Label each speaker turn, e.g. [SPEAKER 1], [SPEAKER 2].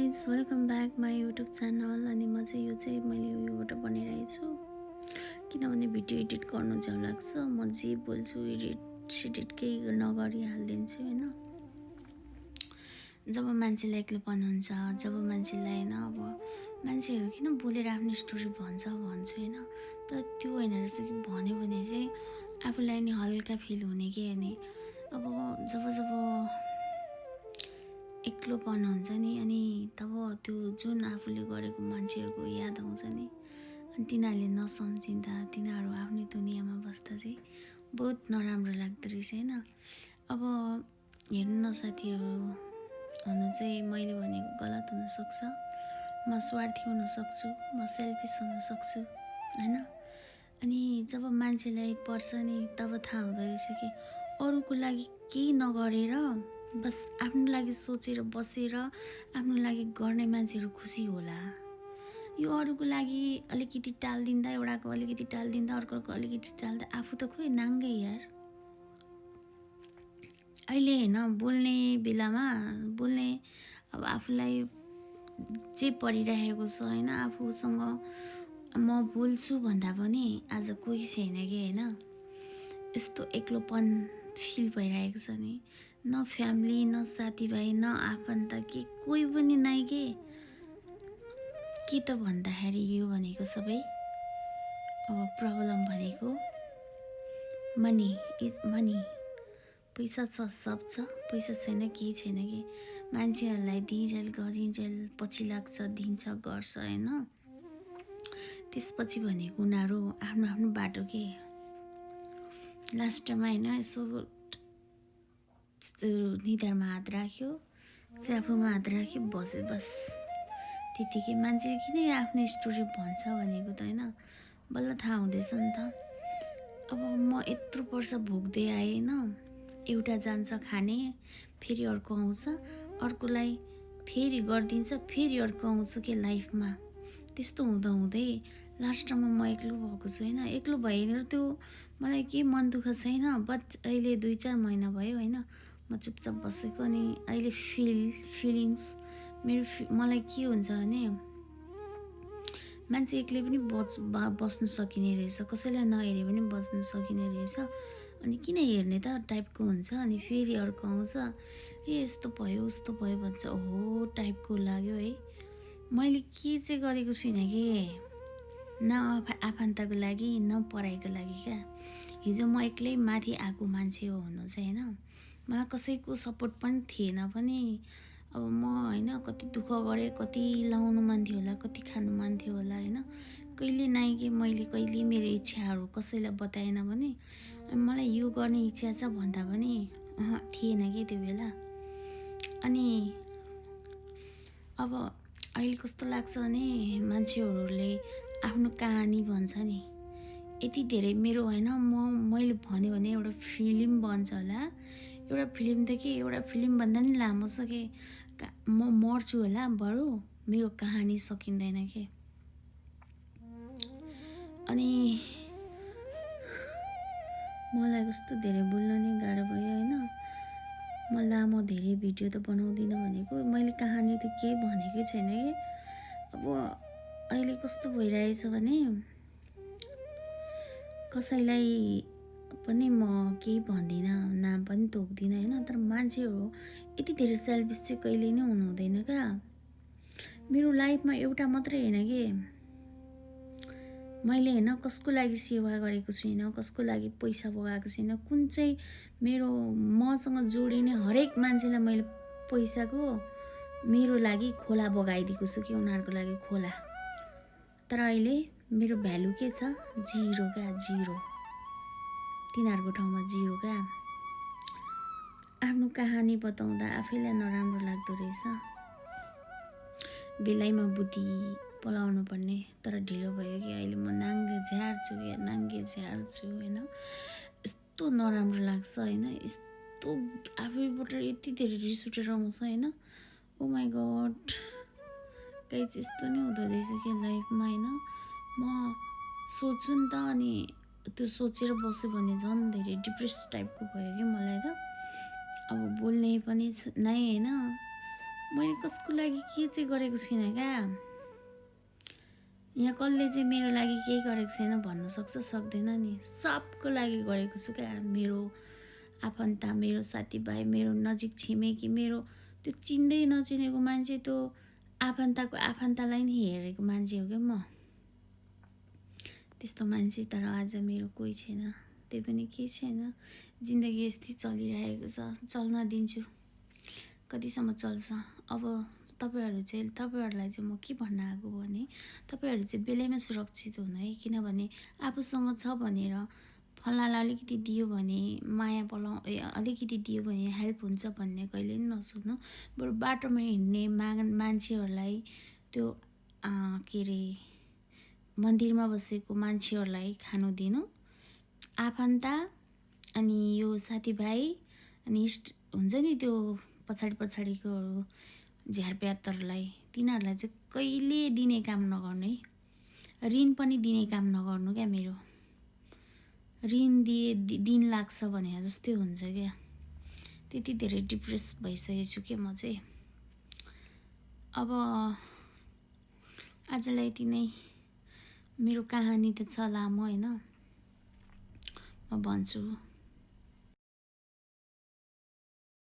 [SPEAKER 1] Guys welcome back my YouTube channel. अनि म चाहिँ यो चाहिँ मैले उयोबाट बनाइरहेको छु किनभने भिडियो एडिट गर्नु चाहिँ लाग्छ। म जे बोल्छु एडिट सेडिट केही नगरी हालिदिन्छु होइन। जब मान्छेलाई एक्लोपन हुन्छ, जब मान्छेलाई होइन अब मान्छेहरू किन बोलेर आफ्नो स्टोरी भन्छु होइन, तर त्यो होइन रहेछ कि भन्यो भने चाहिँ आफूलाई नि हल्का फिल हुने कि अनि अब जब एक्लोपन हुन्छ नि अनि तब त्यो जुन आफूले गरेको मान्छेहरूको याद आउँछ नि अनि तिनीहरूले नसम्झिँदा तिनीहरू आफ्नै दुनियाँमा बस्दा चाहिँ बहुत नराम्रो लाग्दो रहेछ होइन। अब हेर्नु न साथीहरू, हुन चाहिँ मैले भनेको गलत हुनसक्छ, म स्वार्थी हुनसक्छु, म सेल्फिस हुनसक्छु होइन। अनि जब मान्छेलाई पर्छ नि तब थाहा हुँदो रहेछ कि अरूको लागि केही नगरेर बस आफ्नो लागि सोचेर बसेर आफ्नो लागि गर्ने मान्छेहरू खुसी होला। यो अरूको लागि अलिकति टालिदिँदा, एउटाको अलिकति टालिदिँदा, अर्कोको अलिकति टाल्दा आफू त खोइ नाङ्गै यार। अहिले होइन बोल्ने बेलामा बोल्ने अब आफूलाई जे परिरहेको छ होइन, आफूसँग म बोल्छु भन्दा पनि आज कोही छैन कि होइन। यस्तो एक्लोपन फिल भइरहेको छ नि, न फ्यामिली न साथीभाइ न आफन्त के कोही पनि नै के त भन्दाखेरि यो भनेको सबै अब प्रब्लम भनेको मनी इज मनी। पैसा छ सब छ, पैसा छैन केही छैन कि मान्छेहरूलाई दिइन्जेल गरिन्जेल पछि लाग्छ, दिन्छ गर्छ होइन। त्यसपछि भनेको उनीहरू आफ्नो आफ्नो बाटो के लास्टमा होइन यसो निधारमा हात राख्यो, च्याफुमा हात राख्यो, बस्यो बस त्यतिकै। मान्छेले किन आफ्नो स्टोरी भन्छ भनेको त होइन बल्ल थाहा हुँदैछ नि त। अब म यत्रो वर्ष भोग्दै आएँ होइन, एउटा जान्छ खाने फेरि अर्को आउँछ, अर्कोलाई फेरि गरिदिन्छ फेरि अर्को आउँछ के लाइफमा। त्यस्तो हुँदै लास्टमा म एक्लो भएको छु होइन। एक्लो भएर त्यो मलाई के मन दुःख छैन, बट अहिले 2-4 महिना भयो होइन म चुपचाप बसेको। अनि अहिले फिलिङ्स मेरो मलाई के हुन्छ भने मान्छे एक्लै पनि बस्नु सकिने रहेछ, कसैलाई नहेरे पनि बस्नु सकिने रहेछ। अनि किन हेर्ने त टाइपको हुन्छ। अनि फेरि अर्को आउँछ ए यस्तो भयो उस्तो भयो भन्छ, ओहो टाइपको लाग्यो है। मैले के चाहिँ गरेको छुइनँ कि न आफन्तको लागि न पढाइको लागि क्या। हिजो म एक्लै माथि आएको मान्छे हो हुनु चाहिँ होइन, मलाई कसैको सपोर्ट पनि थिएन पनि। अब म होइन कति दुःख गरेँ, कति लाउनु मन थियो होला, कति खानु मन थियो होला होइन। कहिले नै कि मैले कहिले मेरो इच्छाहरू कसैलाई बताएन भने मलाई यो गर्ने इच्छा छ भन्दा पनि थिएन कि त्यो बेला। अनि अब अहिले कस्तो लाग्छ भने मान्छेहरूले आफ्नो कहानी भन्छ नि यति धेरै मेरो होइन मैले भन्यो भने एउटा फिल्म बन्छ होला। एउटा फिल्म त के एउटा फिल्म भन्दा नि लामो छ कि म मर्छु होला बरु मेरो कहानी सकिँदैन के। अनि मलाई कस्तो धेरै बोल्नु नि गाह्रो भयो होइन। म लामो धेरै भिडियो त बनाउँदिनँ भनेको, मैले कहानी त केही भनेकै छैन कि। अब अहिले कस्तो भइरहेछ भने कसैलाई पनि म केही भन्दिनँ, नाम पनि तोक्दिनँ होइन। तर मान्छेहरू यति धेरै सेल्फिस चाहिँ कहिले नै हुनु हुँदैन क्या। मेरो लाइफमा एउटा मात्रै होइन कि मैले होइन कसको लागि सेवा गरेको छुइनँ, कसको लागि पैसा बगाएको छुइनँ। कुन चाहिँ मेरो मसँग जोडिने हरेक मान्छेलाई मैले पैसाको मेरो लागि खोला बगाइदिएको छु कि उनीहरूको लागि खोला। तर अहिले मेरो भ्यालु के छ, जिरो क्या, जिरो। तिनीहरूको ठाउँमा जिरो क्या। आफ्नो कहानी बताउँदा आफैलाई नराम्रो लाग्दो रहेछ। बेलैमा बुद्धि पलाउनु पर्ने तर ढिलो भयो कि अहिले म नाङ्गे झ्यार छु होइन। यस्तो नराम्रो लाग्छ होइन, यस्तो आफैबाट यति धेरै रिस उठेर आउँछ होइन। ओ माई गड गाइस यस्तो नै हुँदो रहेछ कि लाइफमा होइन। म सोच्छु नि त अनि त्यो सोचेर बस्यो भने झन् धेरै डिप्रेस टाइपको भयो कि मलाई त। अब बोल्ने पनि नै होइन, मैले कसको लागि के चाहिँ गरेको छुइनँ क्या। यहाँ कसले चाहिँ मेरो लागि केही गरेको छैन भन्न सक्छ सक्दैन नि। सबको लागि गरेको छु क्या। मेरो आफन्त, मेरो साथीभाइ, मेरो नजिक छिमेकी, मेरो त्यो चिन्दै नचिनेको मान्छे, त्यो आफन्तको आफन्तलाई नि हेरेको मान्छे हो क्या म। त्यस्तो मान्छे तर आज मेरो कोही छैन। त्यही पनि केही छैन, जिन्दगी यस्तै चलिरहेको छ। चल्न दिन्छु, कतिसम्म चल्छ। अब तपाईँहरूलाई चाहिँ म के भन्न आएको भने, तपाईँहरू चाहिँ बेलैमा सुरक्षित हुनु है। किनभने आफूसँग छ भनेर फलानालाई अलिकति दियो भने, माया अलिकति दियो भने हेल्प हुन्छ भन्ने कहिले पनि नसोच्नु। बरु बाटोमा हिँड्ने मान्छेहरूलाई, त्यो के अरे मन्दिरमा बसेको मान्छेहरूलाई खानु दिनु, आफन्त अनि यो साथीभाइ अनि हुन्छ नि त्यो पछाडिकोहरू झ्यारप्यातहरूलाई, तिनीहरूलाई चाहिँ कहिले दिने काम नगर्नु है। ऋण पनि दिने काम नगर्नु क्या। मेरो ऋण दिन लाग्छ भने जस्तै हुन्छ क्या। त्यति धेरै डिप्रेस भइसकेको छु क्या म चाहिँ। अब आजलाई यति नै। मेरो कहानी त छ लामो होइन, म भन्छु।